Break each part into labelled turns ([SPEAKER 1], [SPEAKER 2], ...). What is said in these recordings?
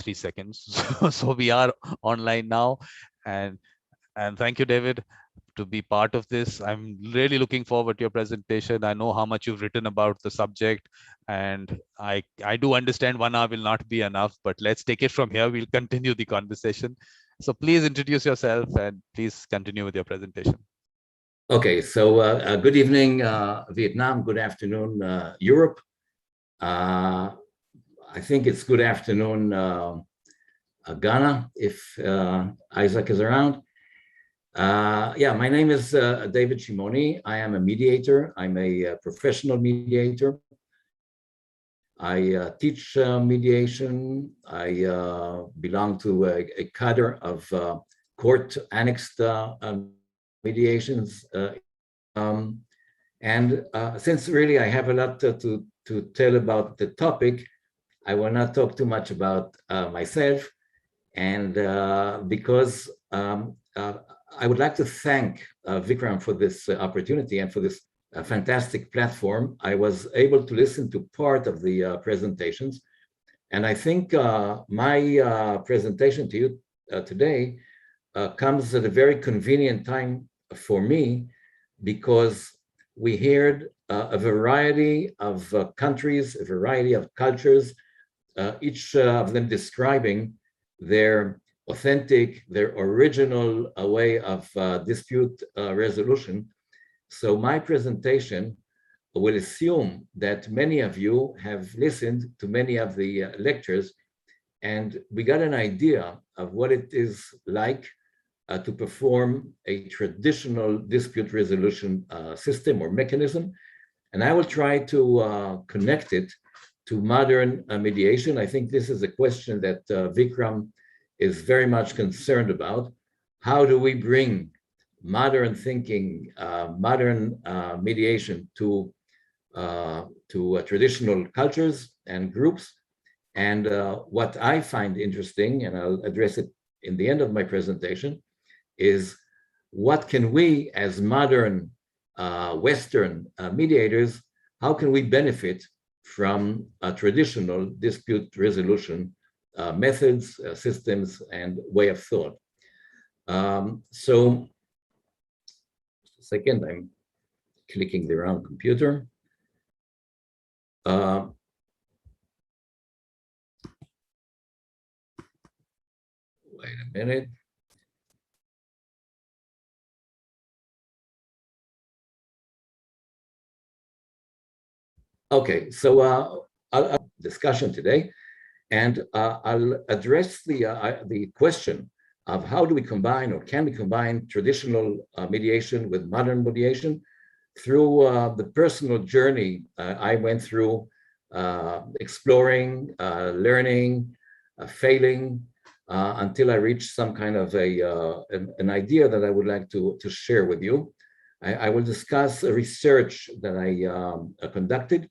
[SPEAKER 1] 3 seconds. So we are online now, and thank you, David, to be part of this. I'm really looking forward to your presentation. I know how much you've written about the subject, and I do understand 1 hour will not be enough, but let's take it from here. We'll continue the conversation. So please introduce yourself and please continue with your presentation.
[SPEAKER 2] Okay, so good evening, Vietnam. Good afternoon, Europe. I think it's good afternoon, Ghana, if Isaac is around. Yeah, my name is David Shimoni. I am a mediator. I'm a professional mediator. I teach mediation. I belong to a cadre of court annexed mediations. Since really I have a lot to tell about the topic, I will not talk too much about myself. And because I would like to thank Vikram for this opportunity and for this fantastic platform. I was able to listen to part of the presentations. And I think my presentation to you today comes at a very convenient time for me, because we heard a variety of countries, a variety of cultures, each of them describing their authentic, their original way of dispute resolution. So my presentation will assume that many of you have listened to many of the lectures, and we got an idea of what it is like to perform a traditional dispute resolution system or mechanism. And I will try to connect it to modern mediation. I think this is a question that Vikram is very much concerned about. How do we bring modern thinking, modern mediation to traditional cultures and groups? And what I find interesting, and I'll address it in the end of my presentation, is what can we as modern Western mediators, how can we benefit from traditional dispute resolution methods, systems, and way of thought. So, second, I'm clicking the wrong computer. Wait a minute. Okay, so I'll discussion today, and I'll address the question of how do we combine, or can we combine, traditional mediation with modern mediation through the personal journey I went through, exploring, learning, failing, until I reached some kind of an idea that I would like to share with you. I will discuss a research that I conducted,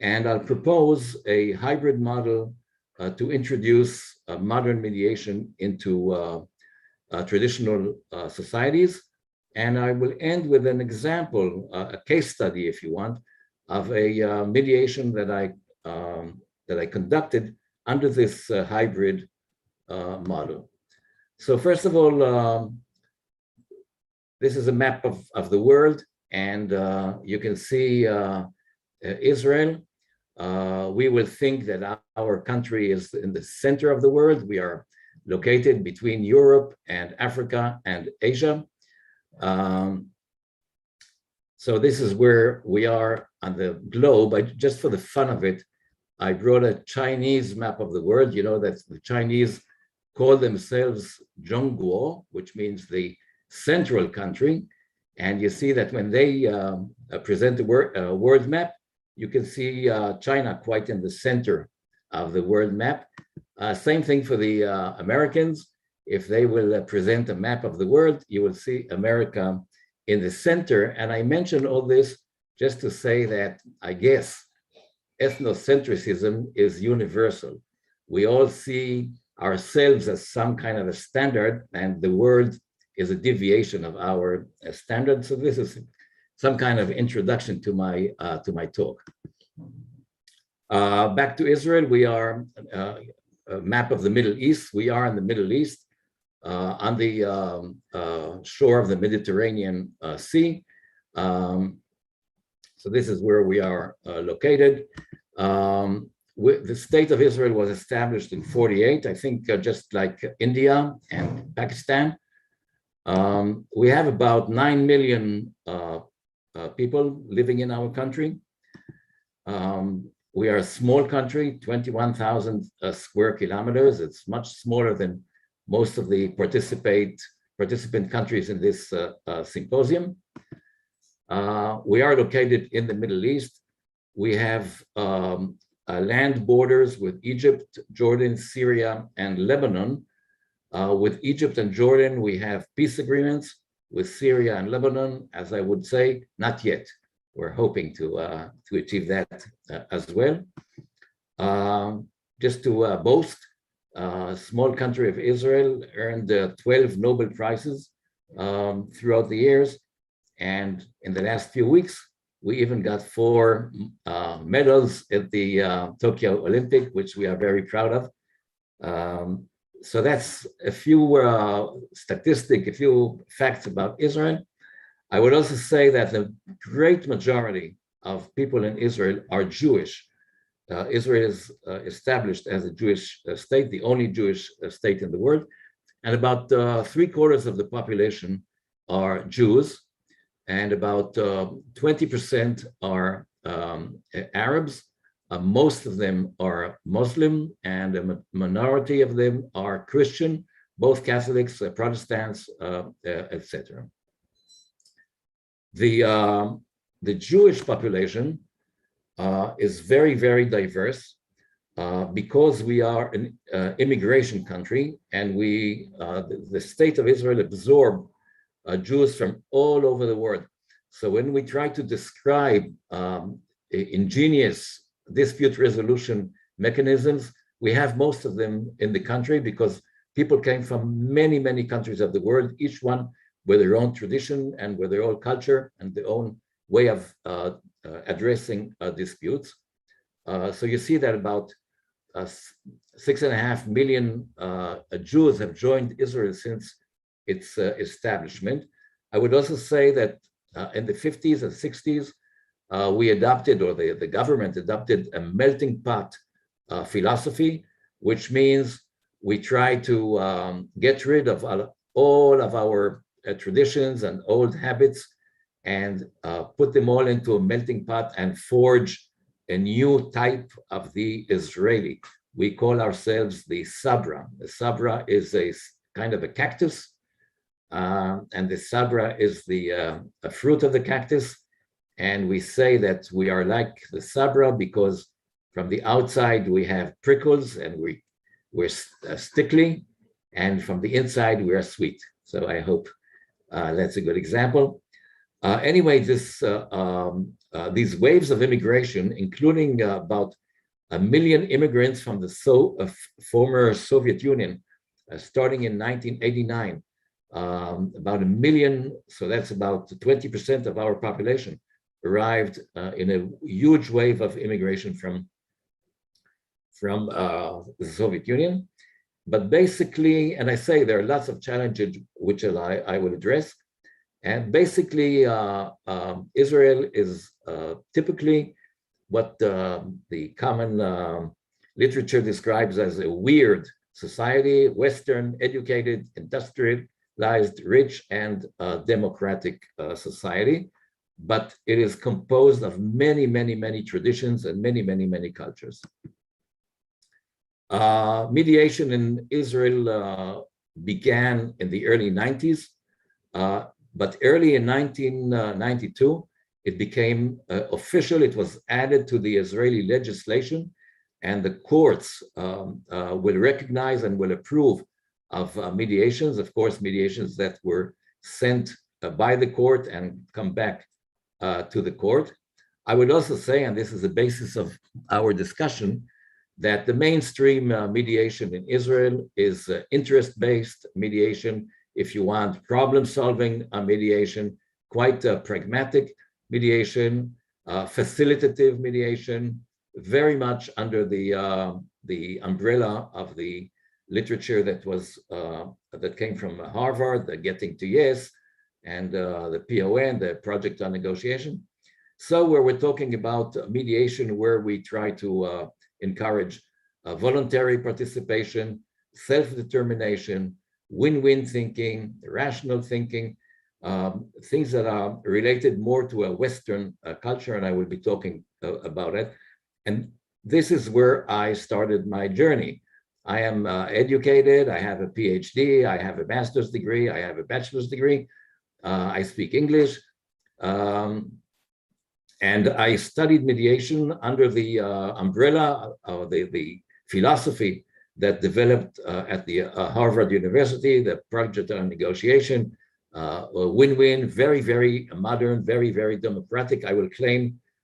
[SPEAKER 2] and I'll propose a hybrid model to introduce modern mediation into traditional societies. And I will end with an example, a case study, if you want, of a mediation that I conducted under this hybrid model. So first of all, this is a map of the world, and you can see Israel. We will think that our country is in the center of the world. We are located between Europe and Africa and Asia. So this is where we are on the globe. Just for the fun of it, I brought a Chinese map of the world. You know that the Chinese call themselves Zhongguo, which means the central country. And you see that when they present the world map, you can see China quite in the center of the world map. Same thing for the Americans. If they will present a map of the world, you will see America in the center. And I mention all this just to say that I guess ethnocentrism is universal. We all see ourselves as some kind of a standard, and the world is a deviation of our standard. So this is some kind of introduction to my talk. Back to Israel, we are map of the Middle East. We are in the Middle East, on the shore of the Mediterranean Sea. So this is where we are located. The state of Israel was established in 48, I think, just like India and Pakistan. We have about 9 million people living in our country. We are a small country, 21,000 square kilometers. It's much smaller than most of the participant countries in this symposium. We are located in the Middle East. We have land borders with Egypt, Jordan, Syria, and Lebanon. With Egypt and Jordan, we have peace agreements. With Syria and Lebanon, as I would say, not yet. We're hoping to achieve that as well. Just to boast, small country of Israel earned 12 Nobel Prizes throughout the years. And in the last few weeks, we even got 4 medals at the Tokyo Olympic, which we are very proud of. So that's a few a few facts about Israel. I would also say that the great majority of people in Israel are Jewish. Israel is established as a Jewish state, the only Jewish state in the world. And about 3/4 of the population are Jews, and about 20% are Arabs. Most of them are Muslim, and a minority of them are Christian, both Catholics, Protestants, etc. The Jewish population is very, very diverse because we are an immigration country, and the state of Israel absorbed Jews from all over the world. So when we try to describe ingenious dispute resolution mechanisms, we have most of them in the country because people came from many, many countries of the world, each one with their own tradition and with their own culture and their own way of addressing disputes. So you see that about 6.5 million Jews have joined Israel since its establishment. I would also say that in the 50s and 60s, we adopted, or the government adopted, a melting pot philosophy, which means we try to get rid of all of our traditions and old habits and put them all into a melting pot and forge a new type of the Israeli. We call ourselves the sabra. The sabra is a kind of a cactus, and the sabra is a fruit of the cactus. And we say that we are like the sabra because from the outside we have prickles and we're stickly, and from the inside we are sweet. So I hope that's a good example. Anyway, these waves of immigration, including about 1 million immigrants from the former Soviet Union, starting in 1989, about 1 million, so that's about 20% of our population, arrived in a huge wave of immigration from the Soviet Union. But basically, and I say there are lots of challenges which I will address. And basically, Israel is typically what the common literature describes as a weird society, Western, educated, industrialized, rich, and democratic society. But it is composed of many, many, many traditions and many, many, many cultures. Mediation in Israel began in the early 90s, but early in 1992, it became official. It was added to the Israeli legislation, and the courts will recognize and will approve of mediations, of course, mediations that were sent by the court and come back to the court. I would also say, and this is the basis of our discussion, that the mainstream mediation in Israel is interest-based mediation. If you want problem-solving mediation, quite pragmatic mediation, facilitative mediation, very much under the the umbrella of the literature that was that came from Harvard, the Getting to Yes, and the PON, the Project on Negotiation. So where we're talking about mediation, where we try to encourage voluntary participation, self-determination, win-win thinking, rational thinking, things that are related more to a Western culture, and I will be talking about it. And this is where I started my journey. I am educated, I have a Ph.D., I have a master's degree, I have a bachelor's degree, I speak English, and I studied mediation under the umbrella of the philosophy that developed at the Harvard University, the Project on Negotiation, win-win, very, very modern, very, very democratic. I will claim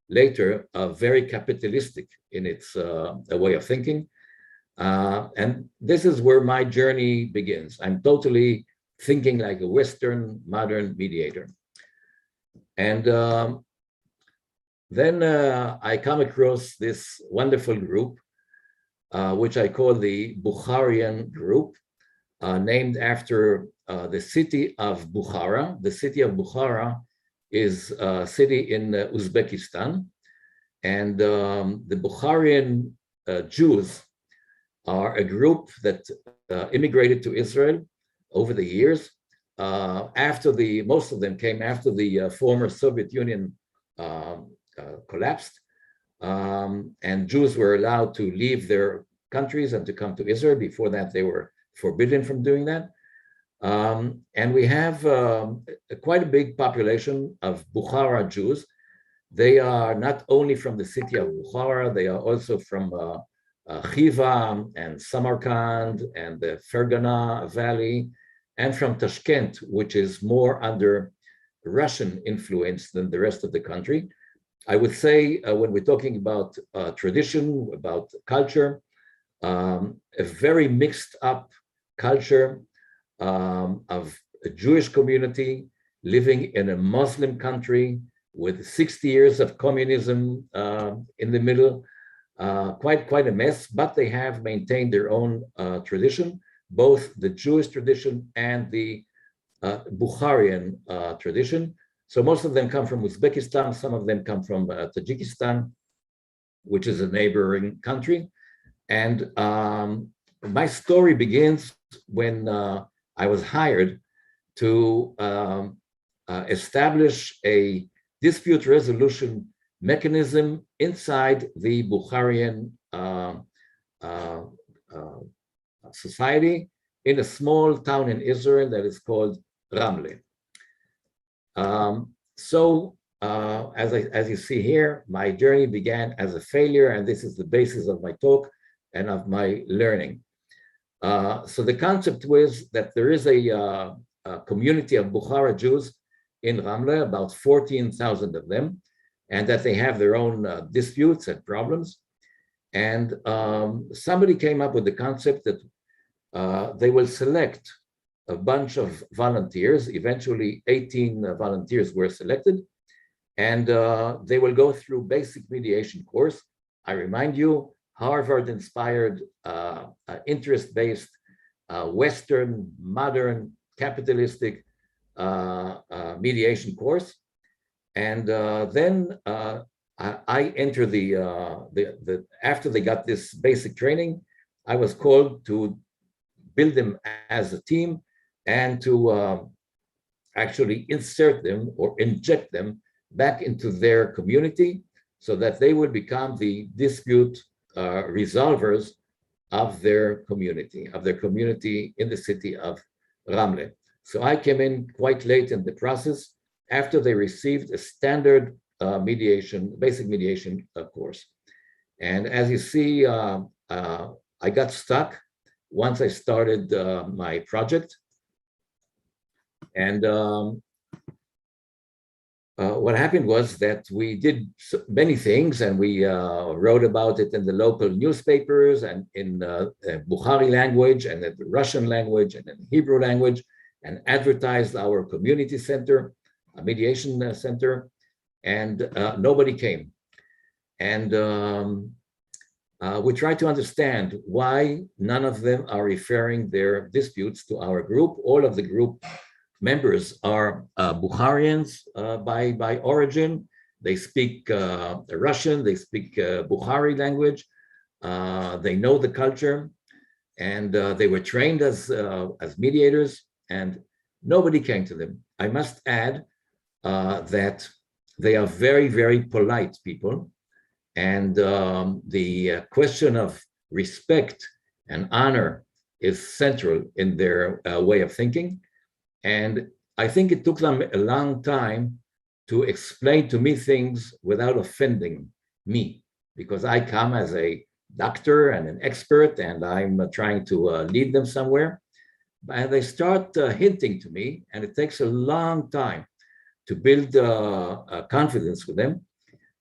[SPEAKER 2] later, very capitalistic in its way of thinking. And this is where my journey begins. I'm totally thinking like a Western modern mediator. And then I come across this wonderful group, which I call the Bukharian group, named after the city of Bukhara. The city of Bukhara is a city in Uzbekistan. And the Bukharian Jews are a group that immigrated to Israel over the years. Most of them came after the former Soviet Union collapsed. And Jews were allowed to leave their countries and to come to Israel. Before that, they were forbidden from doing that. And we have quite a big population of Bukhara Jews. They are not only from the city of Bukhara, they are also from Khiva and Samarkand and the Fergana Valley, and from Tashkent, which is more under Russian influence than the rest of the country. I would say when we're talking about tradition, about culture, a very mixed up culture of a Jewish community living in a Muslim country with 60 years of communism in the middle, quite a mess, but they have maintained their own tradition, both the Jewish tradition and the Bukharian tradition. So most of them come from Uzbekistan, some of them come from Tajikistan, which is a neighboring country. And my story begins when I was hired to establish a dispute resolution mechanism inside the Bukharian society in a small town in Israel that is called Ramle. As you see here, my journey began as a failure, and this is the basis of my talk and of my learning. So the concept was that there is a community of Bukhara Jews in Ramle, about 14,000 of them, and that they have their own disputes and problems. And somebody came up with the concept that they will select a bunch of volunteers. Eventually, 18 volunteers were selected, and they will go through basic mediation course. I remind you, Harvard-inspired, interest-based, Western, modern, capitalistic mediation course. And then I enter after they got this basic training, I was called to build them as a team and to actually insert them or inject them back into their community so that they would become the dispute resolvers of their community in the city of Ramle. So I came in quite late in the process after they received a standard basic mediation course. And as you see, I got stuck once I started my project. And what happened was that we did many things, and we wrote about it in the local newspapers and in Bukhari language and in the Russian language and in the Hebrew language, and advertised our community center, a mediation center, and nobody came. And we try to understand why none of them are referring their disputes to our group. All of the group members are Bukharians by origin. They speak Russian, they speak Bukhari language, they know the culture, and they were trained as mediators, and nobody came to them. I must add that they are very, very polite people. And the question of respect and honor is central in their way of thinking. And I think it took them a long time to explain to me things without offending me, because I come as a doctor and an expert, and I'm trying to lead them somewhere. And they start hinting to me, and it takes a long time to build confidence with them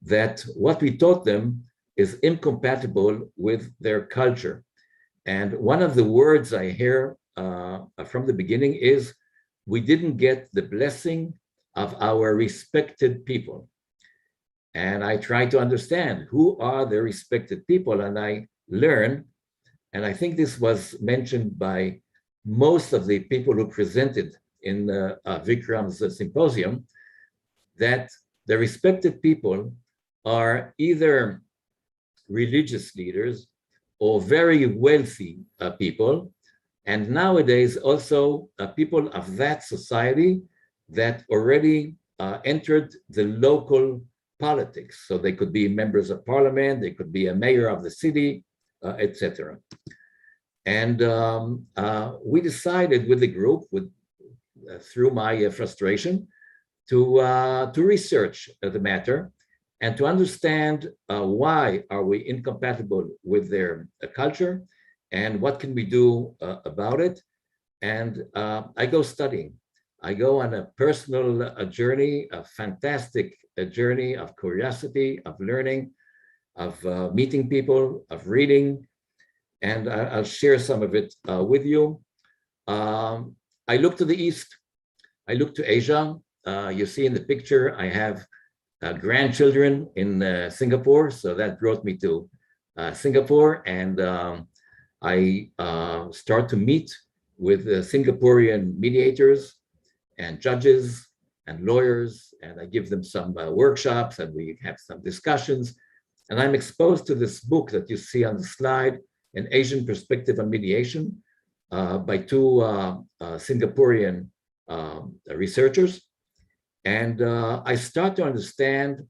[SPEAKER 2] that what we taught them is incompatible with their culture. And one of the words I hear from the beginning is, we didn't get the blessing of our respected people. And I try to understand who are the respected people, and I learn, and I think this was mentioned by most of the people who presented in Vikram's symposium, that the respected people are either religious leaders or very wealthy people, and nowadays also people of that society that already entered the local politics. So they could be members of parliament, they could be a mayor of the city, etc. And we decided with the group, through my frustration, to research the matter and to understand why are we incompatible with their culture and what can we do about it. And I go studying. I go on a personal journey, a fantastic journey of curiosity, of learning, of meeting people, of reading, and I'll share some of it with you. I look to the East. I look to Asia. You see in the picture, I have grandchildren in Singapore, so that brought me to Singapore, and I start to meet with Singaporean mediators and judges and lawyers, and I give them some workshops, and we have some discussions, and I'm exposed to this book that you see on the slide, An Asian Perspective on Mediation, by two Singaporean researchers. And I start to understand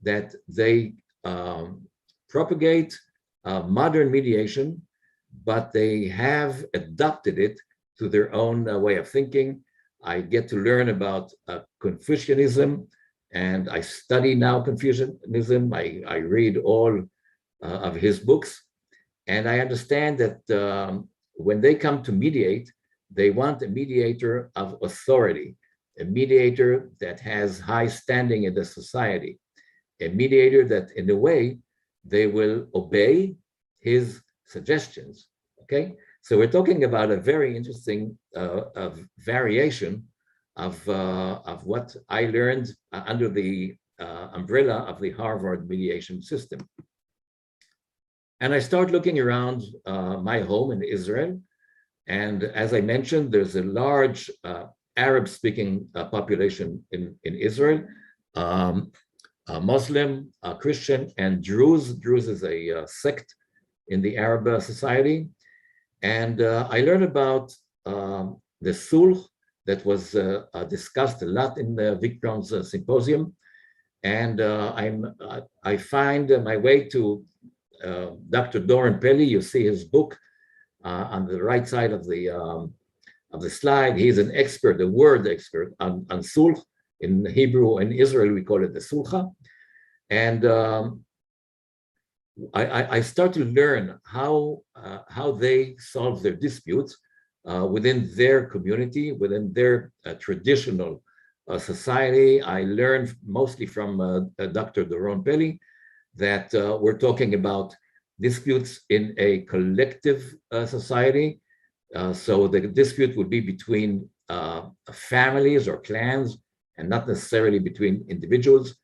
[SPEAKER 2] that they propagate modern mediation, but they have adapted it to their own way of thinking. I get to learn about Confucianism, and I study now Confucianism. I read all of his books, and I understand that when they come to mediate, they want a mediator of authority, a mediator that has high standing in the society, a mediator that in a way they will obey his suggestions, okay? So we're talking about a very interesting variation of what I learned under the umbrella of the Harvard mediation system. And I start looking around my home in Israel. And as I mentioned, there's a large Arab-speaking population in Israel, Muslim, Christian, and Druze. Druze is a sect in the Arab society. And I learned about the sulh that was discussed a lot in Vikram's symposium. And I find my way to Dr. Doron Peli. You see his book on the right side of the slide. He's an expert, a word expert on sulh. In Hebrew, in Israel, we call it the sulha. And I start to learn how they solve their disputes within their community, within their traditional society. I learned mostly from Dr. Doron Peli that we're talking about disputes in a collective society. So the dispute would be between families or clans and not necessarily between individuals.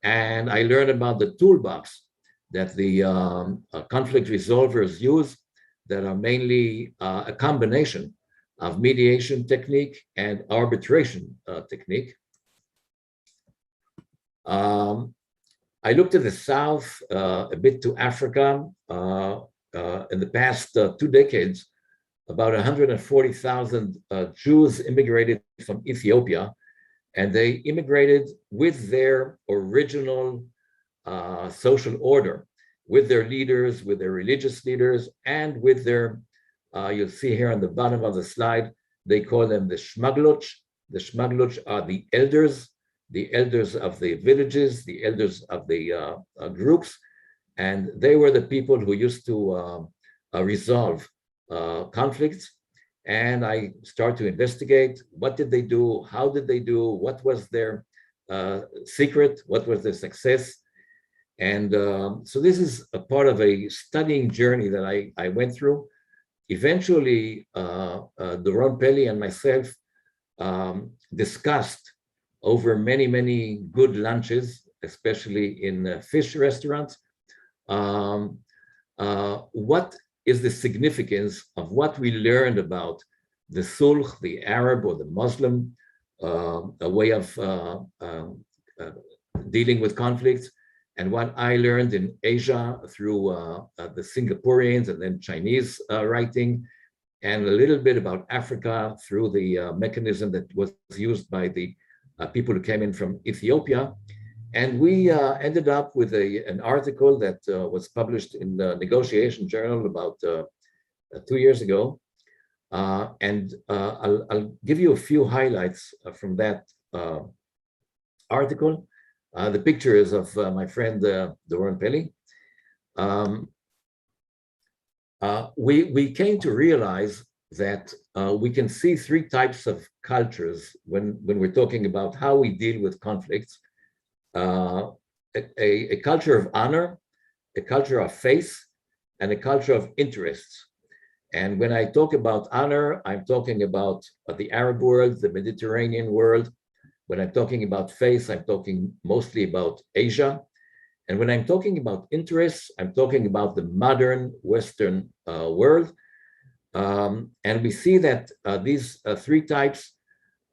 [SPEAKER 2] And I learned about the toolbox that the conflict resolvers use that are mainly a combination of mediation technique and arbitration technique. I looked at the South, a bit to Africa. In the past 2 decades, about 140,000 Jews immigrated from Ethiopia, and they immigrated with their original social order, with their leaders, with their religious leaders, and with their, you'll see here on the bottom of the slide, they call them the smugglers. The smugglers are the elders of the villages, the elders of the groups, and they were the people who used to resolve conflicts. And I start to investigate, what did they do? How did they do? What was their secret? What was their success? And so this is a part of a studying journey that I went through. Eventually, Doron Peli and myself discussed over many, many good lunches, especially in fish restaurants, what is the significance of what we learned about the Sulh, the Arab or the Muslim a way of dealing with conflicts, and what I learned in Asia through the Singaporeans and then Chinese writing, and a little bit about Africa through the mechanism that was used by the people who came in from Ethiopia. And we ended up with an article that was published in the Negotiation Journal about 2 years ago. And I'll give you a few highlights from that article. The picture is of my friend Doron Peli. We came to realize that we can see 3 types of cultures when we're talking about how we deal with conflicts. A culture of honor, a culture of faith, and a culture of interests. And when I talk about honor, I'm talking about the Arab world, the Mediterranean world. When I'm talking about faith, I'm talking mostly about Asia. And when I'm talking about interests, I'm talking about the modern Western world. And we see that these 3 types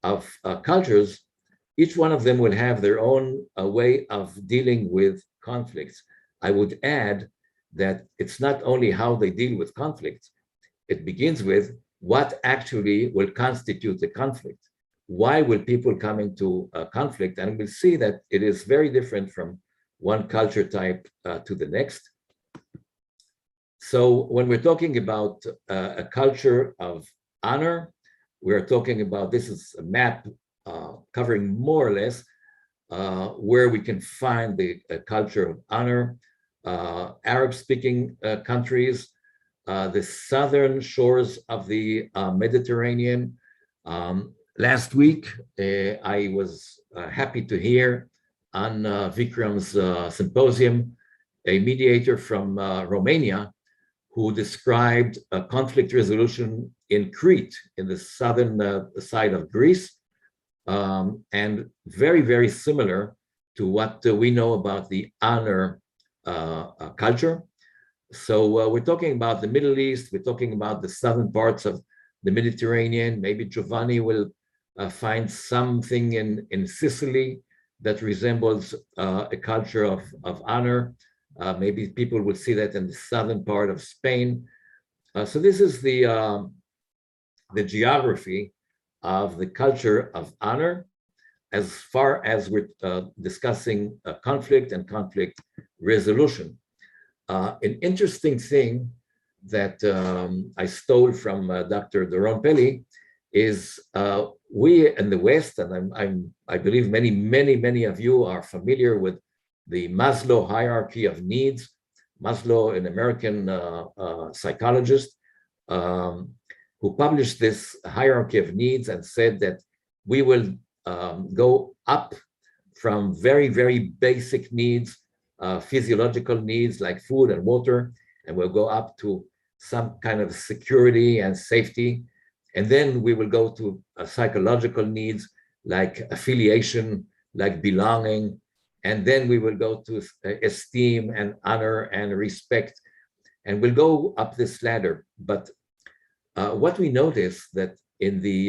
[SPEAKER 2] of cultures, each one of them will have their own way of dealing with conflicts. I would add that it's not only how they deal with conflicts, it begins with what actually will constitute the conflict. Why will people come into a conflict? And we'll see that it is very different from one culture type to the next. So when we're talking about a culture of honor, we're talking about, this is a map covering more or less where we can find the culture of honor. Arab-speaking countries, the southern shores of the Mediterranean. Last week, I was happy to hear on Vikram's Symposium, a mediator from Romania who described a conflict resolution in Crete, in the southern side of Greece, and very, very similar to what we know about the honor culture. So we're talking about the Middle East, we're talking about the southern parts of the Mediterranean. Maybe Giovanni will find something in Sicily that resembles a culture of honor. Maybe people will see that in the southern part of Spain. So this is the geography of the culture of honor as far as we're discussing conflict and conflict resolution. An interesting thing that I stole from Dr. Doron Peli is we in the West, and I believe many of you are familiar with the Maslow hierarchy of needs. Maslow, an American psychologist, who published this hierarchy of needs and said that we will go up from very, very basic needs, physiological needs like food and water, and we'll go up to some kind of security and safety. And then we will go to psychological needs like affiliation, like belonging, and then we will go to esteem and honor and respect, and we'll go up this ladder. But what we notice that in the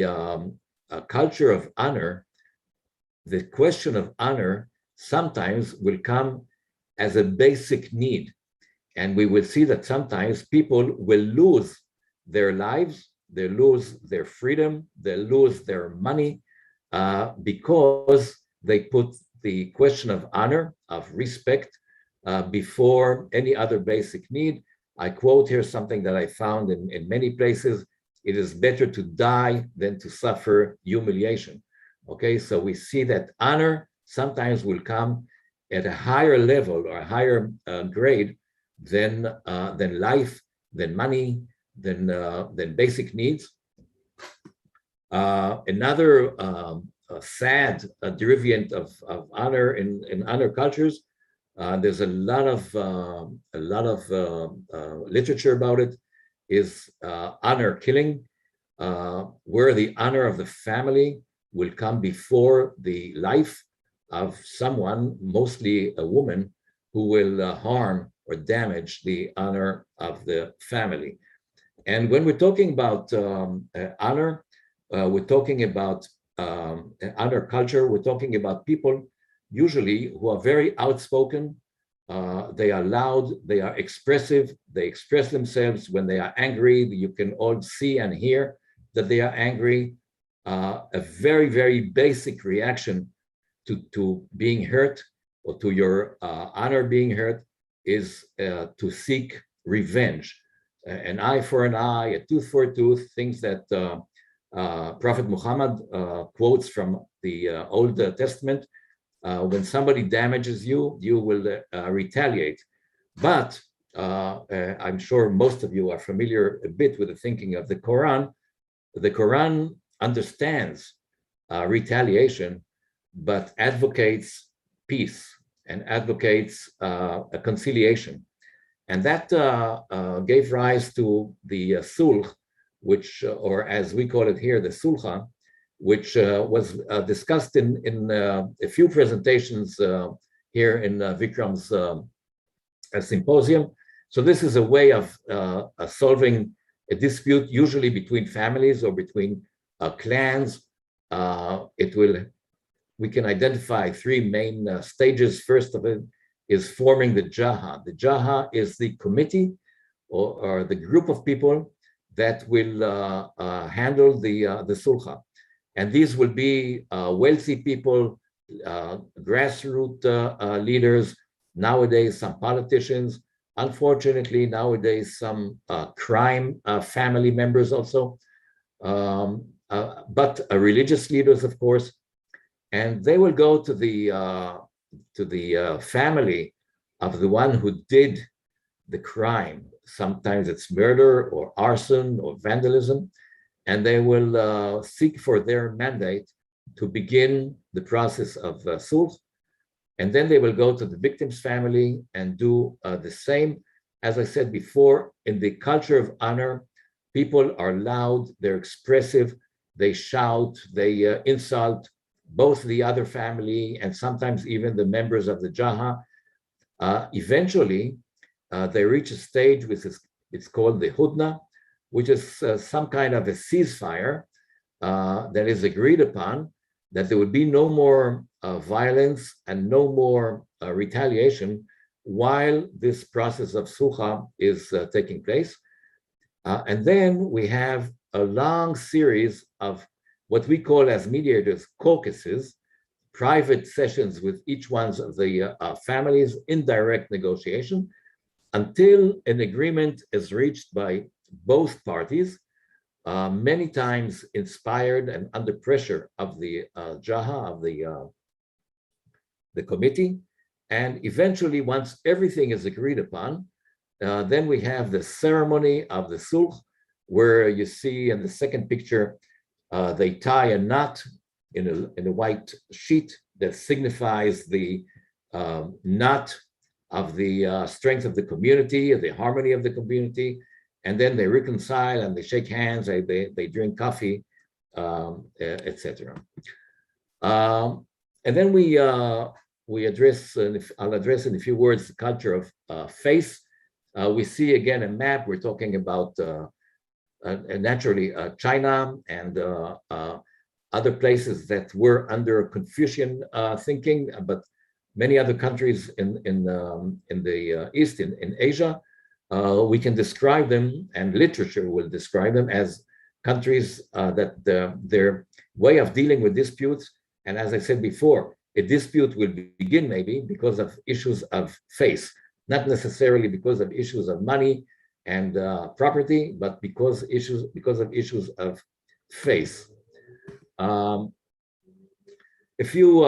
[SPEAKER 2] culture of honor, the question of honor sometimes will come as a basic need. And we will see that sometimes people will lose their lives, they lose their freedom, they lose their money, because they put the question of honor, of respect, before any other basic need. I quote here something that I found in many places: it is better to die than to suffer humiliation. Okay, so we see that honor sometimes will come at a higher level or a higher grade than life, than money, than basic needs. Another sad derivant of honor in honor cultures. There's a lot of literature about it. Is honor killing, where the honor of the family will come before the life of someone, mostly a woman, who will harm or damage the honor of the family. And when we're talking about honor, we're talking about honor culture. We're talking about people usually who are very outspoken. They are loud, they are expressive, they express themselves when they are angry. You can all see and hear that they are angry. A very, very basic reaction to being hurt, or to your honor being hurt, is to seek revenge. An eye for an eye, a tooth for a tooth, things that Prophet Muhammad quotes from the Old Testament. When somebody damages you, you will retaliate. But I'm sure most of you are familiar a bit with the thinking of the Quran. The Quran understands retaliation, but advocates peace and advocates a conciliation. And that gave rise to the sulh, which, or as we call it here, the sulha, which was discussed in a few presentations here in Vikram's symposium. So this is a way of solving a dispute, usually between families or between clans. We can identify three main stages. First of it is forming the Jaha. The Jaha is the committee or the group of people that will handle the sulha. And these will be wealthy people, grassroots leaders, nowadays some politicians, unfortunately nowadays some crime family members also, but religious leaders, of course. And they will go to the family of the one who did the crime. Sometimes it's murder or arson or vandalism, and they will seek for their mandate to begin the process of sulh. And then they will go to the victim's family and do the same. As I said before, in the culture of honor, people are loud, they're expressive, they shout, they insult both the other family and sometimes even the members of the Jaha. Eventually, they reach a stage which it's called the Hudna, which is some kind of a ceasefire that is agreed upon, that there would be no more violence and no more retaliation while this process of sulha is taking place. And then we have a long series of what we call as mediators caucuses, private sessions with each one of the families, indirect negotiation, until an agreement is reached by both parties, many times inspired and under pressure of the Jaha, of the committee. And eventually, once everything is agreed upon, then we have the ceremony of the sulh, where you see in the second picture, they tie a knot in a white sheet that signifies the knot of the strength of the community, the harmony of the community. And then they reconcile and they shake hands, they drink coffee, etc. And then we I'll address in a few words the culture of face. We see again a map. We're talking about naturally China and other places that were under Confucian thinking, but many other countries in the East, in Asia, we can describe them, and literature will describe them as countries that their way of dealing with disputes, and as I said before, a dispute will begin maybe because of issues of face, not necessarily because of issues of money and property, but because of issues of face. A few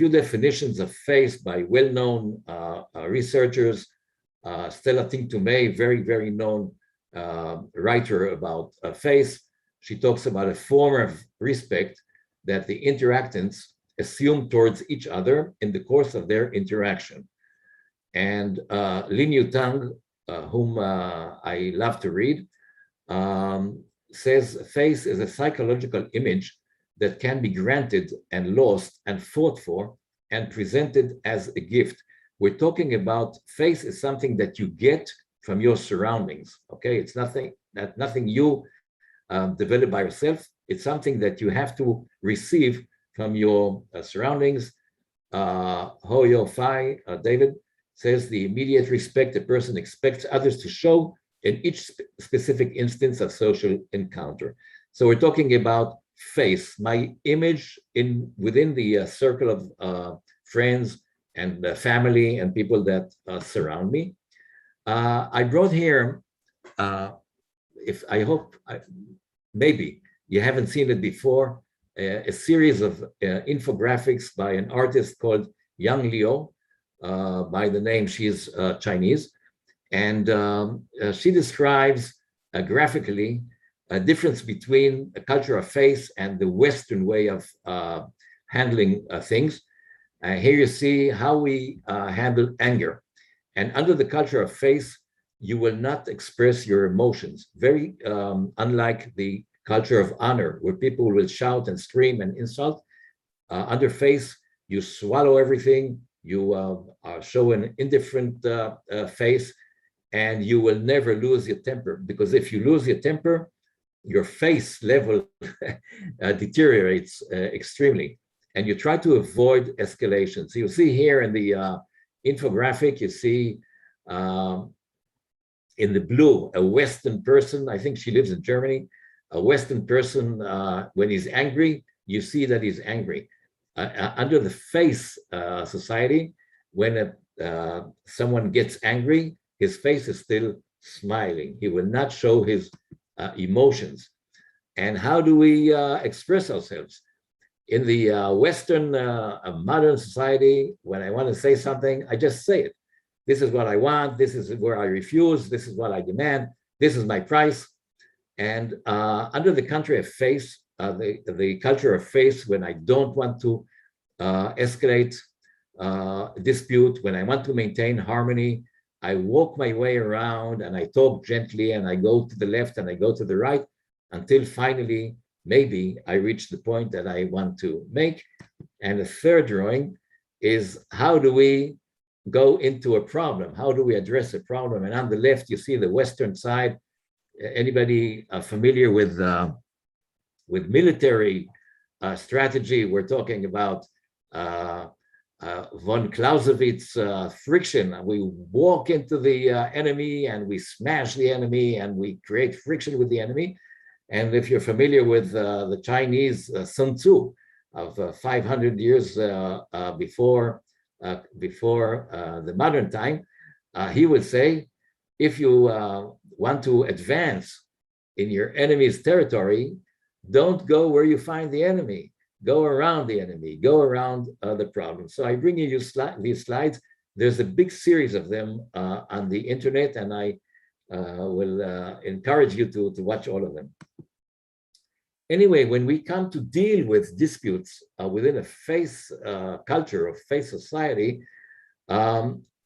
[SPEAKER 2] definitions of face by well-known researchers. Stella Tintumay, very known writer about face. She talks about a form of respect that the interactants assume towards each other in the course of their interaction. And Lin Yutang, whom I love to read, says face is a psychological image that can be granted and lost and fought for and presented as a gift. We're talking about face is something that you get from your surroundings, okay? It's nothing you develop by yourself. It's something that you have to receive from your surroundings. Hoyo Fai, David, says the immediate respect a person expects others to show in each specific instance of social encounter. So we're talking about face, my image within the circle of friends and family and people that surround me. I brought here, maybe you haven't seen it before, a series of infographics by an artist called Yang Liu, by the name, she's Chinese, and she describes graphically a difference between a culture of face and the Western way of handling things. Here you see how we handle anger. And under the culture of face, you will not express your emotions, very unlike the culture of honor, where people will shout and scream and insult. Under face, you swallow everything, you show an indifferent face, and you will never lose your temper, because if you lose your temper, your face level deteriorates extremely, and you try to avoid escalation. So you see here in the infographic, you see in the blue, a Western person, I think she lives in Germany, a Western person, when he's angry, you see that he's angry. Under the face society, when someone gets angry, his face is still smiling. He will not show his emotions. And how do we express ourselves? In the Western modern society, when I want to say something, I just say it. This is what I want. This is where I refuse. This is what I demand. This is my price. And under the country of face, the culture of face, when I don't want to escalate dispute, when I want to maintain harmony, I walk my way around and I talk gently and I go to the left and I go to the right until finally, maybe I reach the point that I want to make. And the third drawing is how do we go into a problem? How do we address a problem? And on the left, you see the Western side. Anybody familiar with military strategy? We're talking about von Clausewitz friction. We walk into the enemy and we smash the enemy and we create friction with the enemy. And if you're familiar with the Chinese Sun Tzu of 500 years before the modern time, he would say, if you want to advance in your enemy's territory, don't go where you find the enemy. Go around the enemy, go around the problem. So I bring you these slides. There's a big series of them on the internet, and I will encourage you to watch all of them. Anyway, when we come to deal with disputes within a face culture of face society,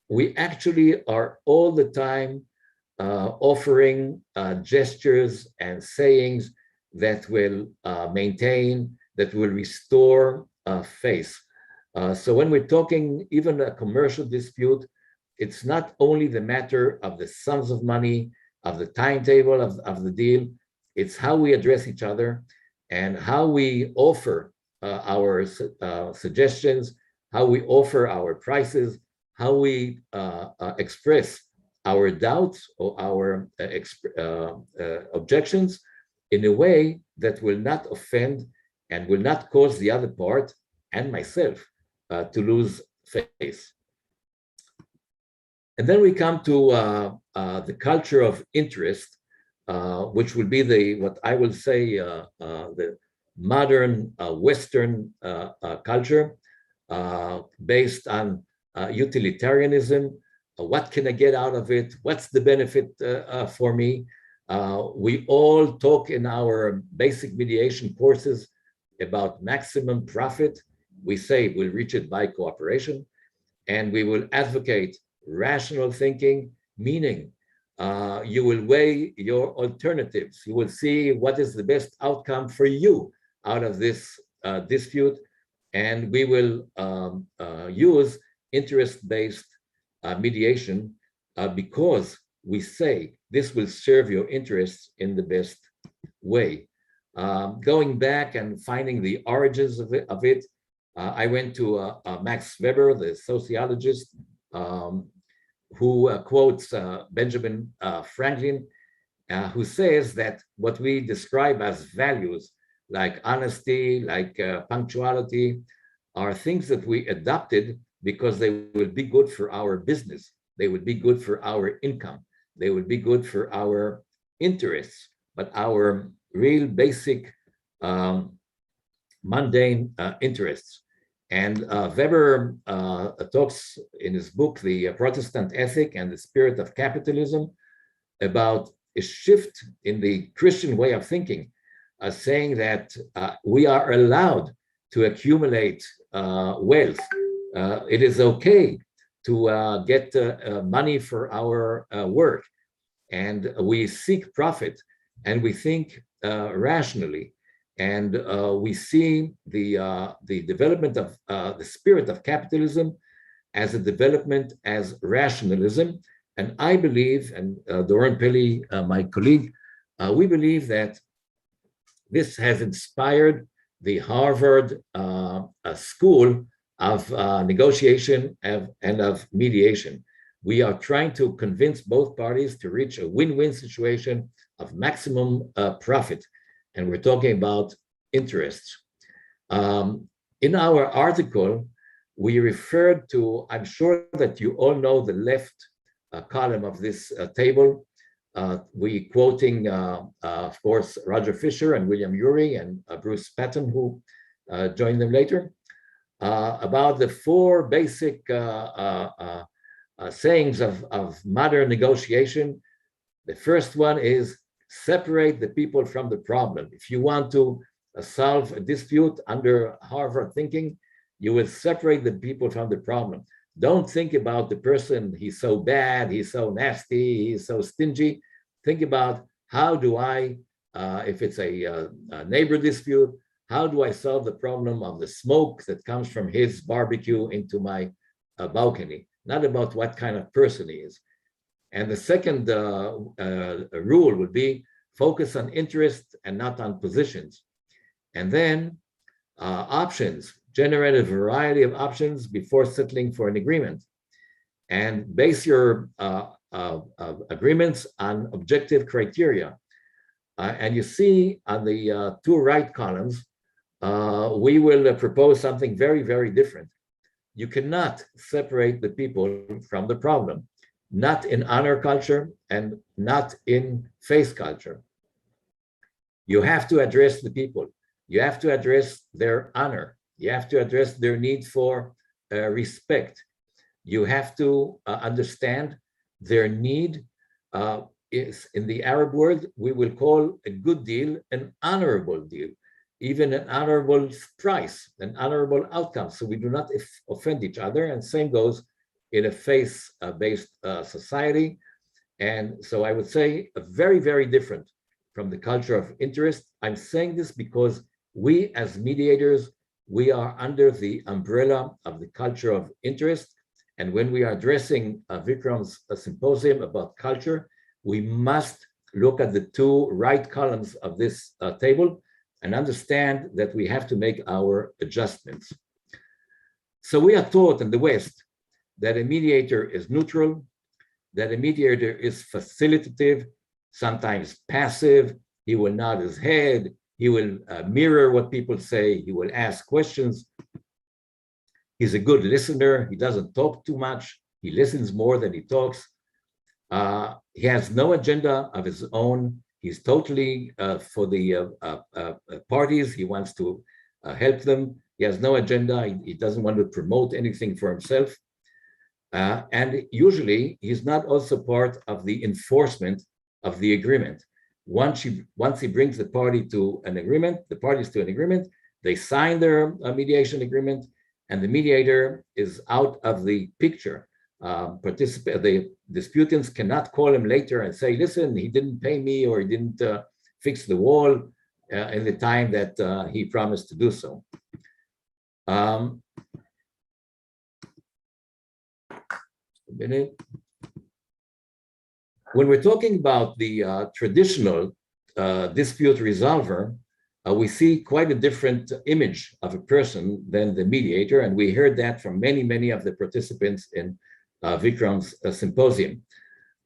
[SPEAKER 2] we actually are all the time offering gestures and sayings that will maintain, that will restore face. So when we're talking even a commercial dispute, it's not only the matter of the sums of money, of the timetable of the deal, it's how we address each other and how we offer our suggestions, how we offer our prices, how we express our doubts or our objections in a way that will not offend and will not cause the other part and myself to lose face. And then we come to the culture of interest, which would be what I will say the modern Western culture based on utilitarianism. What can I get out of it? What's the benefit for me? We all talk in our basic mediation courses about maximum profit. We say we'll reach it by cooperation, and we will advocate rational thinking, meaning you will weigh your alternatives. You will see what is the best outcome for you out of this dispute, and we will use interest-based mediation because we say this will serve your interests in the best way. Going back and finding the origins of it, I went to Max Weber, the sociologist, who quotes Benjamin Franklin, who says that what we describe as values, like honesty, like punctuality, are things that we adopted because they will be good for our business. They would be good for our income. They would be good for our interests. But our real basic mundane interests. And Weber talks in his book, The Protestant Ethic and the Spirit of Capitalism, about a shift in the Christian way of thinking, saying that we are allowed to accumulate wealth. It is okay to get money for our work, and we seek profit, and we think rationally. And we see the development of the spirit of capitalism as a development as rationalism. And I believe, and Doron Peli, my colleague, we believe that this has inspired the Harvard School of Negotiation and of Mediation. We are trying to convince both parties to reach a win-win situation of maximum profit. And we're talking about interests. In our article, we referred to, I'm sure that you all know the left column of this table. We quoting, of course, Roger Fisher and William Ury and Bruce Patton, who joined them later, about the four basic sayings of modern negotiation. The first one is, separate the people from the problem. If you want to solve a dispute under Harvard thinking, you will separate the people from the problem. Don't think about the person, he's so bad, he's so nasty, he's so stingy. Think about, how do I, if it's a neighbor dispute, how do I solve the problem of the smoke that comes from his barbecue into my balcony? Not about what kind of person he is. And the second rule would be, focus on interest and not on positions. And then options, generate a variety of options before settling for an agreement. And base your agreements on objective criteria. And you see on the two right columns, we will propose something very, very different. You cannot separate the people from the problem. Not in honor culture and not in faith culture. You have to address the people. You have to address their honor. You have to address their need for respect. You have to understand their need is, in the Arab world, we will call a good deal an honorable deal, even an honorable price, an honorable outcome. So we do not offend each other, and same goes in a faith-based society. And so I would say very, very different from the culture of interest. I'm saying this because we as mediators, we are under the umbrella of the culture of interest. And when we are addressing Vikram's symposium about culture, we must look at the two right columns of this table and understand that we have to make our adjustments. So we are taught in the West that a mediator is neutral, that a mediator is facilitative, sometimes passive. He will nod his head, he will mirror what people say, he will ask questions. He's a good listener, he doesn't talk too much, he listens more than he talks. He has no agenda of his own. He's totally for the parties. He wants to help them. He has no agenda. He doesn't want to promote anything for himself. And usually, he's not also part of the enforcement of the agreement. Once he brings the parties to an agreement, they sign their mediation agreement, and the mediator is out of the picture. The disputants cannot call him later and say, listen, he didn't pay me, or he didn't fix the wall in the time that he promised to do so. A minute. When we're talking about the traditional dispute resolver, we see quite a different image of a person than the mediator, and we heard that from many, many of the participants in Vikram's symposium.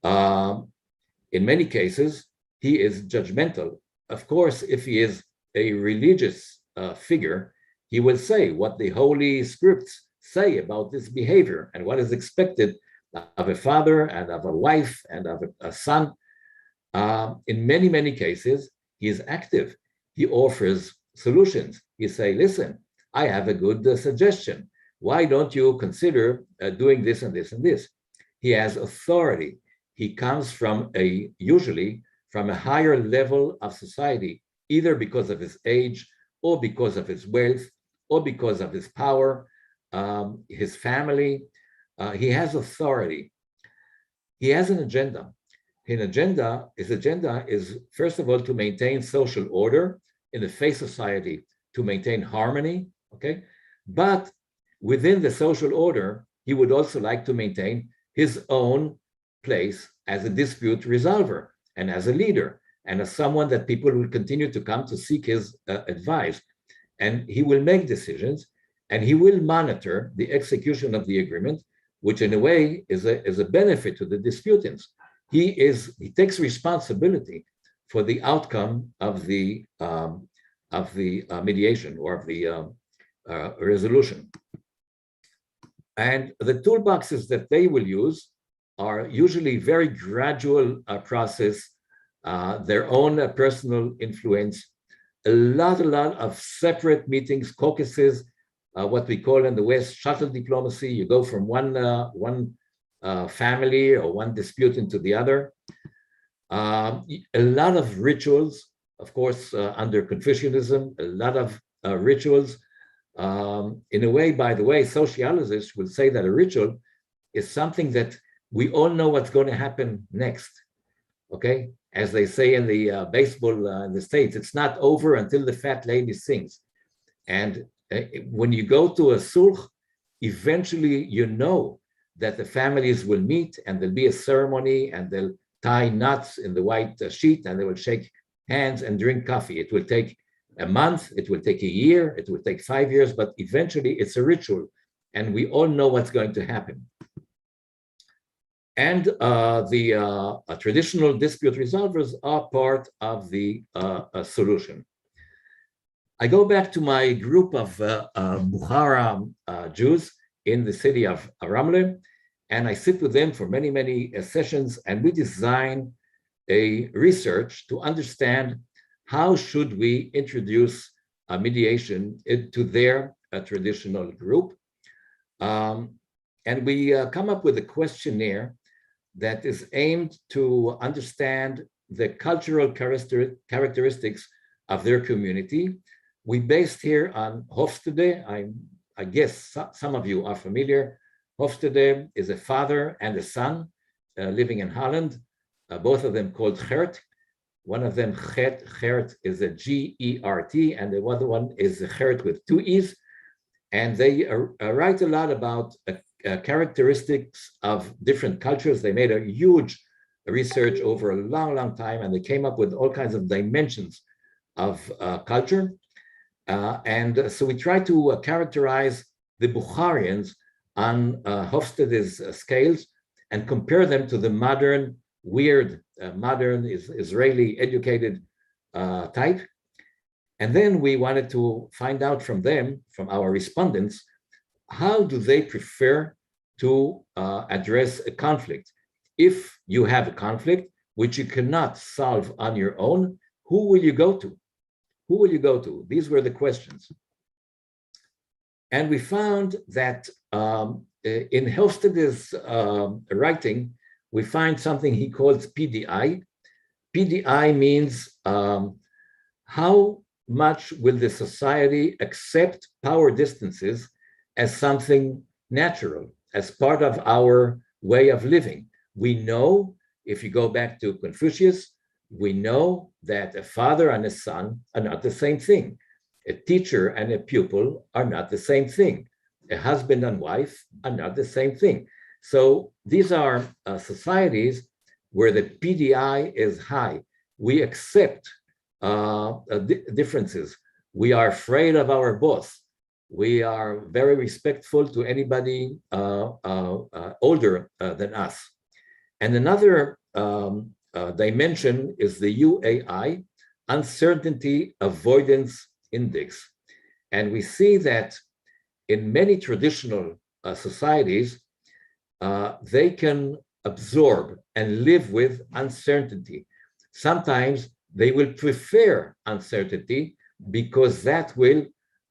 [SPEAKER 2] In many cases, he is judgmental. Of course, if he is a religious figure, he will say what the holy scripts say about this behavior and what is expected of a father and of a wife and of a son. In many, many cases, he is active. He offers solutions. He say, listen, I have a good suggestion. Why don't you consider doing this and this and this? He has authority. He comes from usually from a higher level of society, either because of his age or because of his wealth or because of his power, his family. He has authority. He has an agenda. His agenda is, first of all, to maintain social order in a fair society, to maintain harmony, okay? But within the social order, he would also like to maintain his own place as a dispute resolver and as a leader and as someone that people will continue to come to seek his advice. And he will make decisions and he will monitor the execution of the agreement, which in a way is a benefit to the disputants. He takes responsibility for the outcome of the mediation or of the resolution. And the toolboxes that they will use are usually very gradual process, their own personal influence, a lot of separate meetings, caucuses, what we call in the West shuttle diplomacy. You go from one family or one disputant to the other. A lot of rituals, of course, under Confucianism, a lot of rituals. In a way, by the way, sociologists will say that a ritual is something that we all know what's going to happen next, okay? As they say in the baseball in the States, it's not over until the fat lady sings. And when you go to a sulh, eventually you know that the families will meet and there'll be a ceremony and they'll tie knots in the white sheet and they will shake hands and drink coffee. It will take a month, it will take a year, it will take 5 years, but eventually it's a ritual and we all know what's going to happen. And the traditional dispute resolvers are part of the solution. I go back to my group of Bukhara Jews in the city of Ramle, and I sit with them for many, many sessions, and we design a research to understand how should we introduce mediation into their traditional group. And we come up with a questionnaire that is aimed to understand the cultural characteristics of their community. We based here on Hofstede. I guess some of you are familiar. Hofstede is a father and a son living in Holland, both of them called Gert. One of them, Gert, is a G-E-R-T, and the other one is Gert with 2 E's. And they write a lot about characteristics of different cultures. They made a huge research over a long, long time, and they came up with all kinds of dimensions of culture. And so we try to characterize the Bukharians on Hofstede's scales and compare them to the modern, weird, modern Israeli educated type. And then we wanted to find out from them, from our respondents, how do they prefer to address a conflict? If you have a conflict which you cannot solve on your own, who will you go to? Who will you go to? These were the questions. And we found that in Hofstede's writing, we find something he calls PDI. PDI means how much will the society accept power distances as something natural, as part of our way of living. We know, if you go back to Confucius, we know that a father and a son are not the same thing. A teacher and a pupil are not the same thing. A husband and wife are not the same thing. So these are societies where the PDI is high. We accept differences. We are afraid of our boss. We are very respectful to anybody older than us. And another dimension is the UAI, Uncertainty Avoidance Index. And we see that in many traditional societies, they can absorb and live with uncertainty. Sometimes they will prefer uncertainty because that will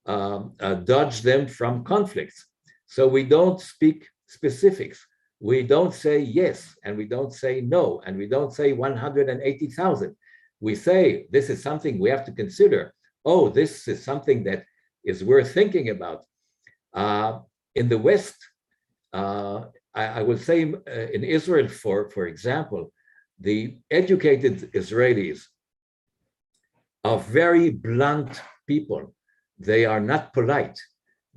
[SPEAKER 2] dodge them from conflicts. So we don't speak specifics. We don't say yes, and we don't say no, and we don't say 180,000. We say, this is something we have to consider. Oh, this is something that is worth thinking about. In the West, I will say in Israel, for example, the educated Israelis are very blunt people. They are not polite.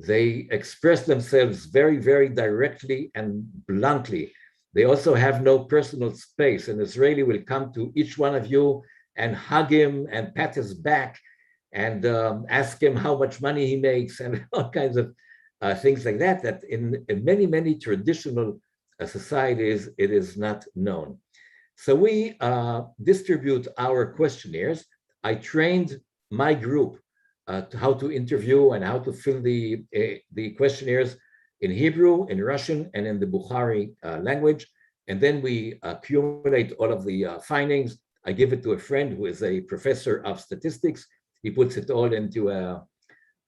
[SPEAKER 2] They express themselves very, very directly and bluntly. They also have no personal space. An Israeli will come to each one of you and hug him and pat his back and ask him how much money he makes and all kinds of things like that, that in many, many traditional societies, it is not known. So we distribute our questionnaires. I trained my group how to interview and how to fill the questionnaires in Hebrew, in Russian, and in the Bukhari language. And then we accumulate all of the findings. I give it to a friend who is a professor of statistics. He puts it all into a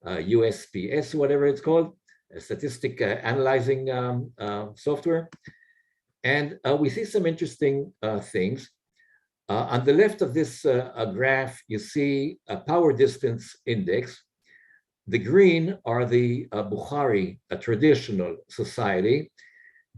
[SPEAKER 2] USPS, whatever it's called, a statistic analyzing software. And we see some interesting things. On the left of this graph, you see a power distance index. The green are the Bukhari, a traditional society.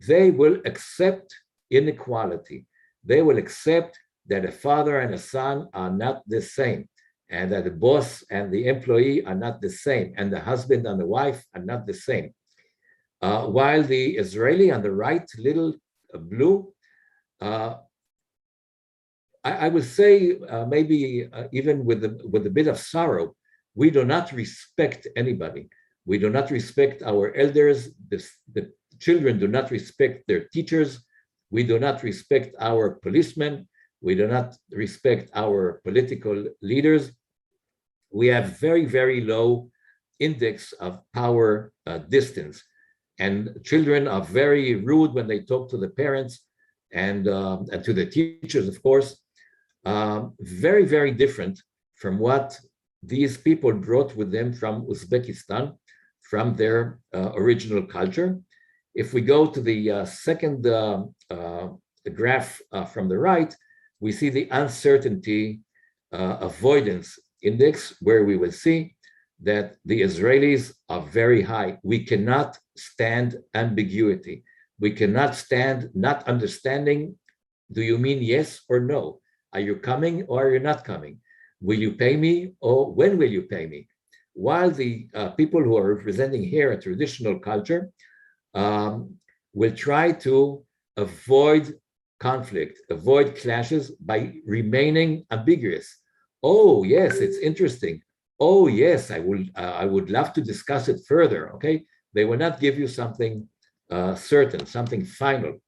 [SPEAKER 2] They will accept inequality. They will accept that a father and a son are not the same, and that the boss and the employee are not the same, and the husband and the wife are not the same. While the Israeli on the right, little blue, I would say maybe even with a bit of sorrow, we do not respect anybody. We do not respect our elders. The children do not respect their teachers. We do not respect our policemen. We do not respect our political leaders. We have very, very low index of power distance. And children are very rude when they talk to the parents and to the teachers, of course. Very, very different from what these people brought with them from Uzbekistan, from their original culture. If we go to the second graph from the right, we see the uncertainty avoidance index, where we will see that the Israelis are very high. We cannot stand ambiguity. We cannot stand not understanding. Do you mean yes or no? Are you coming or are you not coming? Will you pay me or when will you pay me? while the people who are representing here a traditional culture will try to avoid conflict, avoid clashes by remaining ambiguous. Oh, yes, it's interesting. Oh, yes, I would love to discuss it further. Okay, they will not give you something certain, something final.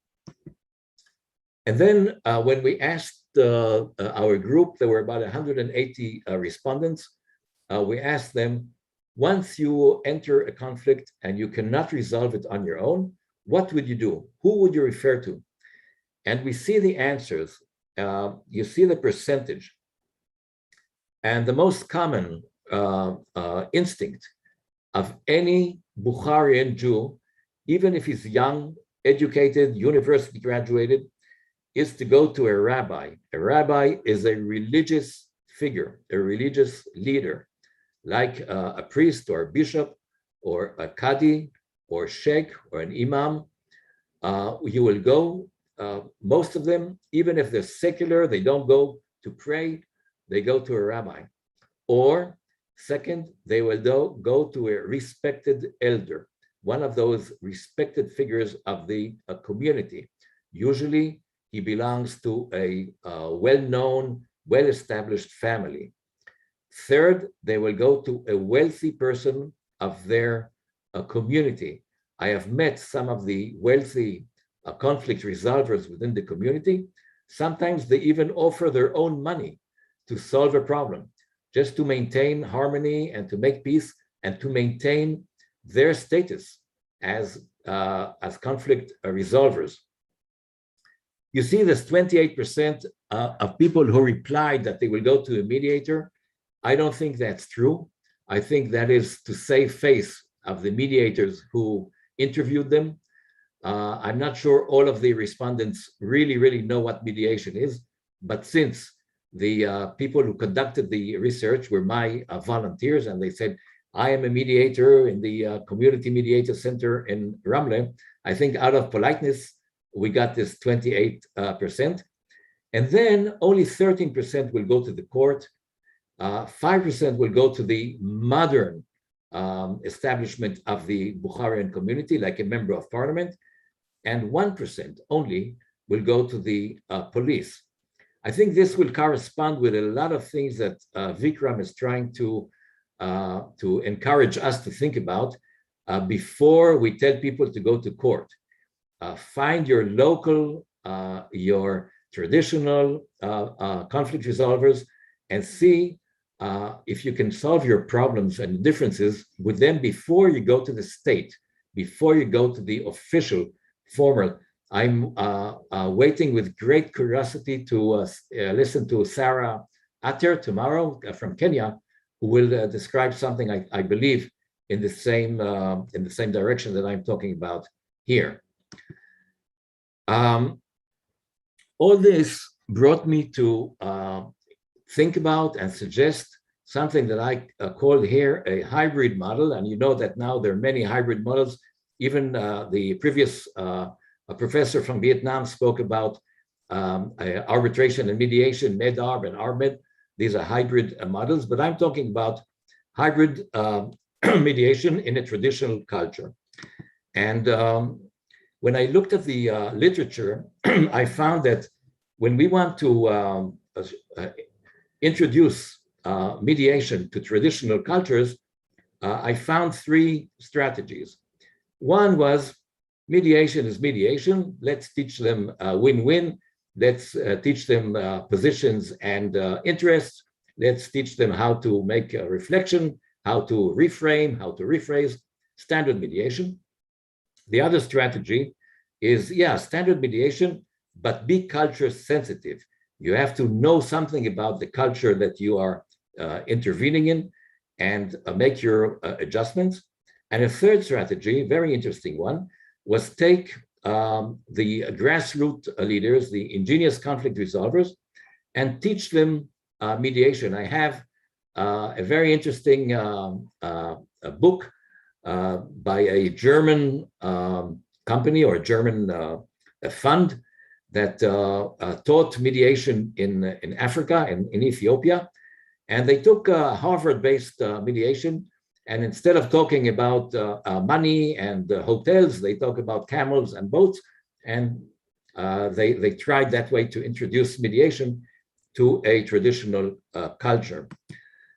[SPEAKER 2] And then when we asked our group, there were about 180 respondents. We asked them, once you enter a conflict and you cannot resolve it on your own, what would you do? Who would you refer to? And we see the answers. You see the percentage. And the most common instinct of any Bukharian Jew, even if he's young, educated, university graduated, is to go to a rabbi. A rabbi is a religious figure, a religious leader, like a priest or a bishop or a qadi or sheikh or an imam. You will go, most of them, even if they're secular, they don't go to pray, they go to a rabbi. Or second, they will go to a respected elder, one of those respected figures of the community. Usually, he belongs to a well-known, well-established family. Third, they will go to a wealthy person of their community. I have met some of the wealthy conflict resolvers within the community. Sometimes they even offer their own money to solve a problem, just to maintain harmony and to make peace and to maintain their status as conflict resolvers. You see this 28% of people who replied that they will go to a mediator. I don't think that's true. I think that is to save face of the mediators who interviewed them. I'm not sure all of the respondents really know what mediation is, but since the people who conducted the research were my volunteers, and they said, I am a mediator in the Community Mediator Center in Ramle, I think out of politeness, we got this 28%. And then only 13% will go to the court. 5% will go to the modern establishment of the Bukharian community, like a member of parliament. And 1% only will go to the police. I think this will correspond with a lot of things that Vikram is trying to encourage us to think about before we tell people to go to court. Find your local, your traditional conflict resolvers and see if you can solve your problems and differences with them before you go to the state, before you go to the official formal. I'm waiting with great curiosity to listen to Sarah Atter tomorrow from Kenya, who will describe something I believe in the same direction that I'm talking about here. All this brought me to think about and suggest something that I called here a hybrid model. And you know that now there are many hybrid models. Even the previous professor from Vietnam spoke about arbitration and mediation, MEDARB and ARMED. These are hybrid models, but I'm talking about hybrid mediation in a traditional culture. And when I looked at the literature, I found that when we want to introduce mediation to traditional cultures, I found three strategies. One was mediation is mediation. Let's teach them win-win. Let's teach them positions and interests. Let's teach them how to make a reflection, how to reframe, how to rephrase, standard mediation. The other strategy is, standard mediation, but be culture sensitive. You have to know something about the culture that you are intervening in and make your adjustments. And a third strategy, very interesting one, was take the grassroots leaders, the ingenious conflict resolvers, and teach them mediation. I have a very interesting book by a German company or a German fund that taught mediation in Africa and in Ethiopia. And they took Harvard-based mediation And instead of talking about money and hotels, they talk about camels and boats. And they tried that way to introduce mediation to a traditional culture.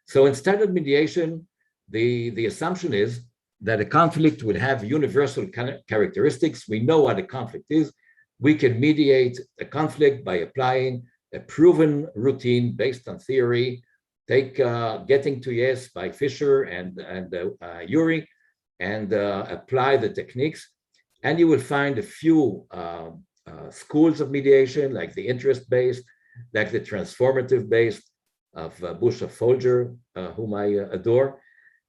[SPEAKER 2] So instead of mediation, the assumption is that a conflict would have universal characteristics. We know what a conflict is. We can mediate a conflict by applying a proven routine based on theory. Take Getting to Yes by Fisher and Urey, and apply the techniques. And you will find a few schools of mediation, like the interest-based, like the transformative-based of Bush of Folger, whom I adore,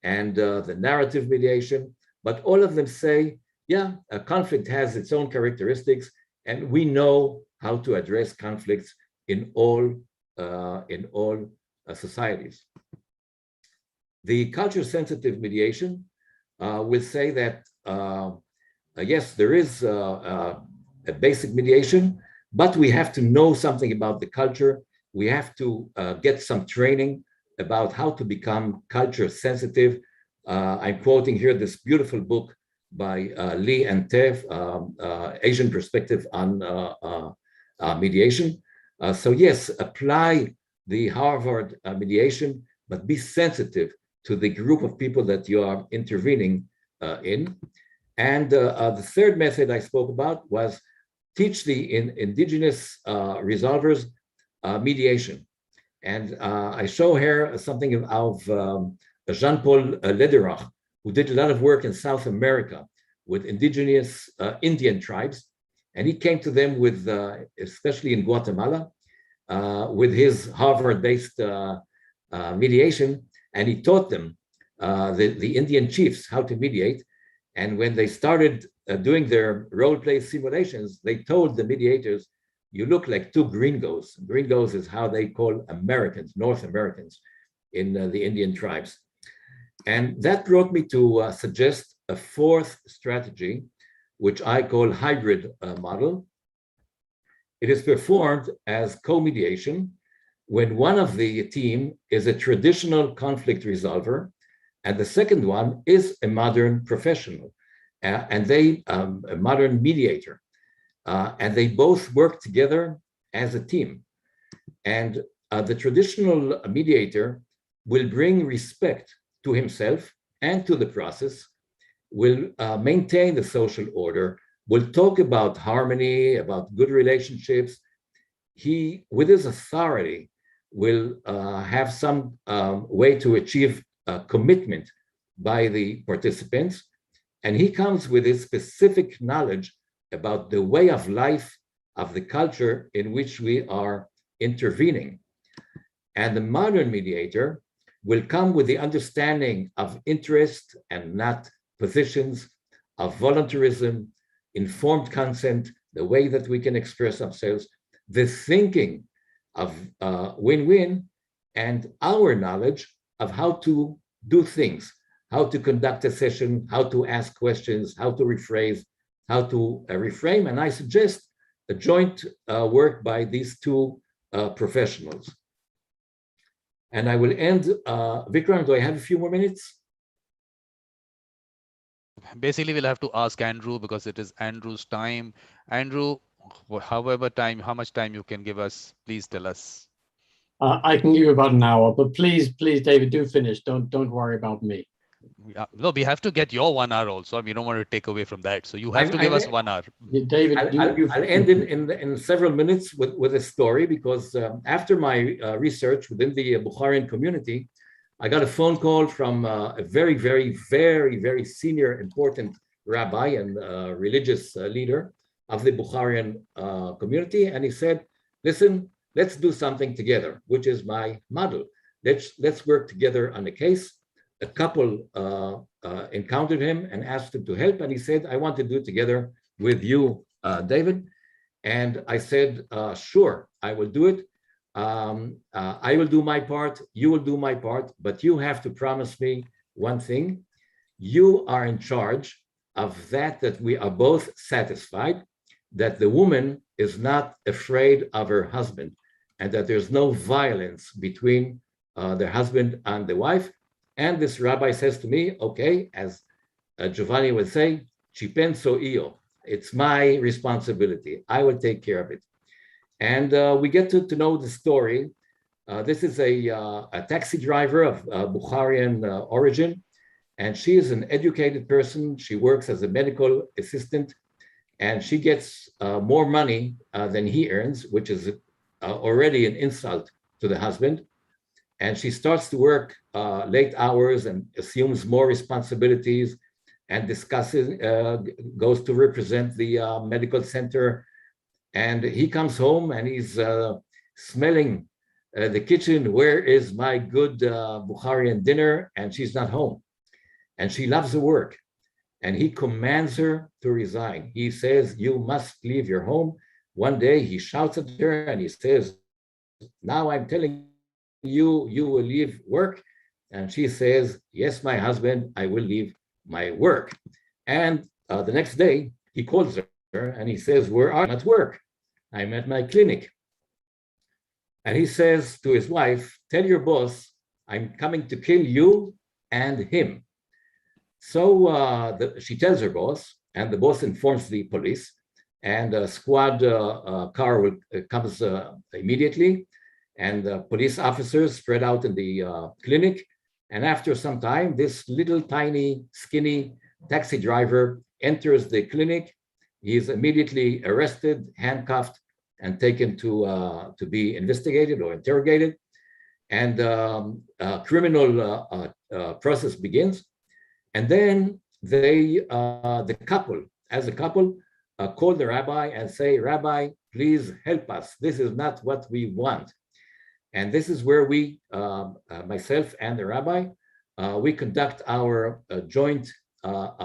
[SPEAKER 2] and the narrative mediation. But all of them say, yeah, a conflict has its own characteristics, and we know how to address conflicts in all societies. The culture-sensitive mediation will say that yes, there is a basic mediation, but we have to know something about the culture. We have to get some training about how to become culture sensitive. I'm quoting here this beautiful book by Lee and Tev, Asian Perspective on Mediation. So yes, apply the Harvard mediation, but be sensitive to the group of people that you are intervening in. And the third method I spoke about was teach the indigenous resolvers mediation. And I show here something of Jean-Paul Lederach, who did a lot of work in South America with indigenous Indian tribes. And he came to them with, especially in Guatemala, with his Harvard-based mediation, and he taught them, the Indian chiefs, how to mediate. And when they started doing their role-play simulations, they told the mediators, you look like two gringos. Gringos is how they call Americans, North Americans in the Indian tribes. And that brought me to suggest a fourth strategy, which I call hybrid model. It is performed as co-mediation when one of the team is a traditional conflict resolver and the second one is a modern professional, and they a modern mediator, and they both work together as a team. And the traditional mediator will bring respect to himself and to the process, will maintain the social order, will talk about harmony, about good relationships. He, with his authority, will have some way to achieve commitment by the participants. And he comes with his specific knowledge about the way of life of the culture in which we are intervening. And the modern mediator will come with the understanding of interest and not positions, of voluntarism, informed consent, the way that we can express ourselves, the thinking of win-win, and our knowledge of how to do things, how to conduct a session, how to ask questions, how to rephrase, how to reframe. And I suggest a joint work by these two professionals. And I will end, Vikram, do I have a few more minutes?
[SPEAKER 1] Basically, we'll have to ask Andrew because it is Andrew's time. Andrew, how much time you can give us, please tell us.
[SPEAKER 3] I can give you about an hour, but please, David, do finish. Don't worry about me.
[SPEAKER 1] No, we have to get your 1 hour also. We don't want to take away from that. So you have to give us 1 hour.
[SPEAKER 3] David,
[SPEAKER 2] I'll end in several minutes with a story, because after my research within the Bukharian community, I got a phone call from a very, very, very, very senior, important rabbi and religious leader of the Bukharian community. And he said, listen, let's do something together, which is my model. Let's work together on a case. A couple encountered him and asked him to help. And he said, I want to do it together with you, David. And I said, sure, I will do it. I will do my part, you will do my part, but you have to promise me one thing. You are in charge of that we are both satisfied, that the woman is not afraid of her husband, and that there's no violence between the husband and the wife, And this rabbi says to me, okay, as Giovanni would say, ci penso io. It's my responsibility. I will take care of it. And we get to know the story. This is a taxi driver of Bukharian origin, and she is an educated person. She works as a medical assistant, and she gets more money than he earns, which is already an insult to the husband. And she starts to work late hours and assumes more responsibilities and discusses, goes to represent the medical center. And he comes home and he's smelling the kitchen. Where is my good Bukharian dinner? And she's not home. And she loves the work. And he commands her to resign. He says, you must leave your home. One day he shouts at her and he says, now I'm telling you, you will leave work. And she says, yes, my husband, I will leave my work. And the next day he calls her and he says, where are you? At work. I'm at my clinic. And he says to his wife, tell your boss, I'm coming to kill you and him. So she tells her boss, and the boss informs the police, and a squad car comes immediately, and police officers spread out in the clinic. And after some time, this little tiny skinny taxi driver enters the clinic. He is immediately arrested, handcuffed, and taken to be investigated or interrogated. And a criminal process begins. And then they, the couple, as a couple, call the rabbi and say, Rabbi, please help us. This is not what we want. And this is where we, myself and the rabbi, we conduct our joint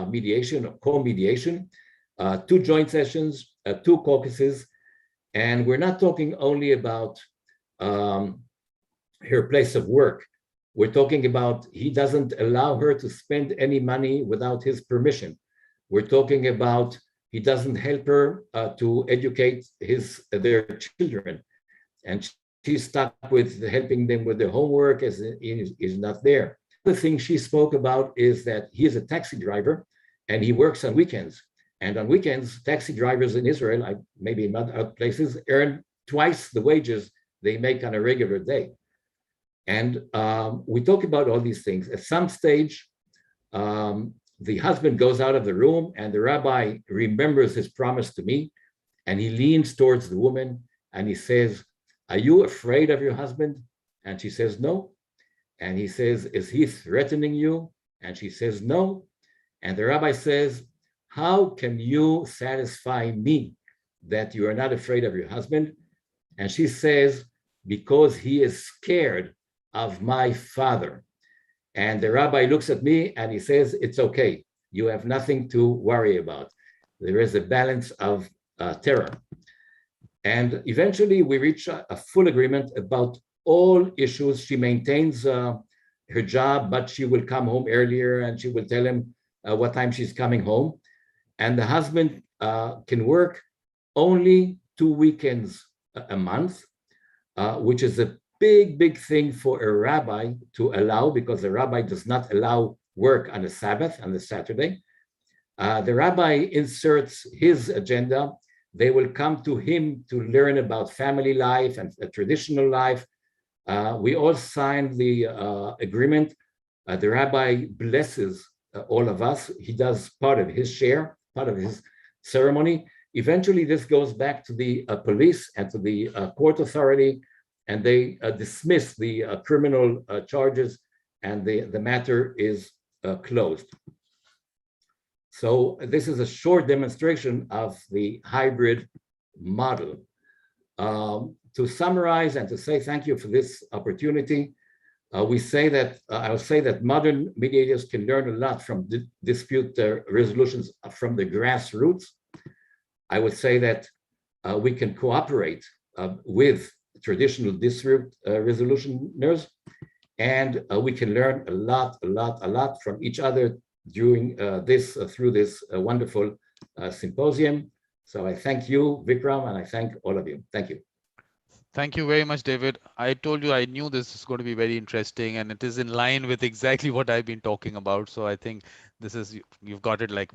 [SPEAKER 2] mediation or co-mediation, 2 joint sessions, 2 caucuses. And we're not talking only about her place of work. We're talking about he doesn't allow her to spend any money without his permission. We're talking about he doesn't help her to educate their children. And she's stuck with helping them with their homework as he is not there. The thing she spoke about is that he is a taxi driver and he works on weekends. And on weekends, taxi drivers in Israel, maybe in other places, earn twice the wages they make on a regular day. And we talk about all these things. At some stage, the husband goes out of the room and the rabbi remembers his promise to me, and he leans towards the woman and he says, are you afraid of your husband? And she says, no. And he says, is he threatening you? And she says, no. And the rabbi says, how can you satisfy me that you are not afraid of your husband? And she says, because he is scared of my father. And the rabbi looks at me and he says, it's okay. You have nothing to worry about. There is a balance of terror. And eventually we reach a full agreement about all issues. She maintains her job, but she will come home earlier and she will tell him what time she's coming home. And the husband can work only 2 weekends a month, which is a big thing for a rabbi to allow, because the rabbi does not allow work on a Sabbath, on the Saturday. The rabbi inserts his agenda. They will come to him to learn about family life and traditional life. We all signed the agreement. The rabbi blesses all of us. He does part of his share, part of his ceremony. Eventually, this goes back to the police and to the court authority, and they dismiss the criminal charges, and the matter is closed. So this is a short demonstration of the hybrid model. To summarize and to say thank you for this opportunity, we say that, I'll say that modern mediators can learn a lot from dispute resolutions from the grassroots. I would say that we can cooperate with traditional dispute resolutioners, and we can learn a lot from each other during through this wonderful symposium. So I thank you, Vikram, and I thank all of you. Thank you.
[SPEAKER 1] Thank you very much, David. I told you I knew this is going to be very interesting, and it is in line with exactly what I've been talking about. So I think this is you've got it like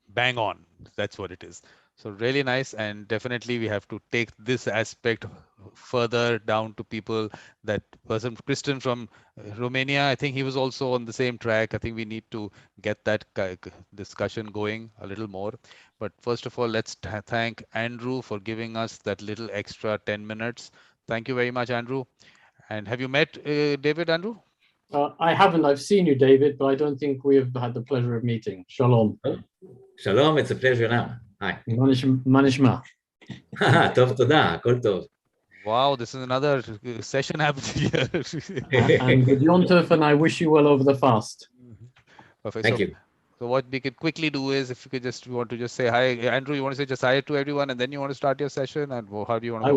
[SPEAKER 1] bang on. That's what it is. So really nice, and definitely we have to take this aspect further down to people. That person, Kristen from Romania, I think he was also on the same track. I think we need to get that discussion going a little more. But first of all, let's thank Andrew for giving us that little extra 10 minutes. Thank you very much, Andrew. And have you met David, Andrew?
[SPEAKER 3] I haven't. I've seen you, David, but I don't think we have had the pleasure of meeting. Shalom.
[SPEAKER 2] Oh, Shalom, it's a pleasure now. Hi.
[SPEAKER 3] מה נשמע?
[SPEAKER 2] טוב, תודה, הכל טוב.
[SPEAKER 1] Wow, this is another session happening here.
[SPEAKER 3] And good Yontov, and I wish you well over the fast.
[SPEAKER 1] Perfect.
[SPEAKER 2] Thank you.
[SPEAKER 1] So what we could quickly do is, if you could just want to just say hi, Andrew, you want to say just hi to everyone, and then you want to start your session, and how do you want to?
[SPEAKER 3] I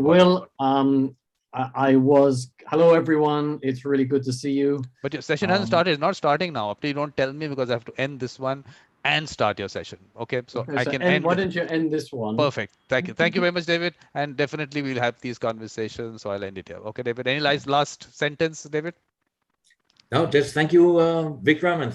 [SPEAKER 3] will. Hello everyone. It's really good to see you.
[SPEAKER 1] But your session hasn't started. It's not starting now. Please don't tell me, because I have to end this one and start your session. Okay, so I can end.
[SPEAKER 3] Why don't you end this one?
[SPEAKER 1] Perfect. Thank you. Thank you very much, David. And definitely we'll have these conversations. So I'll end it here. Okay, David. Any last sentence, David?
[SPEAKER 2] No, just thank you, Vikram, and thank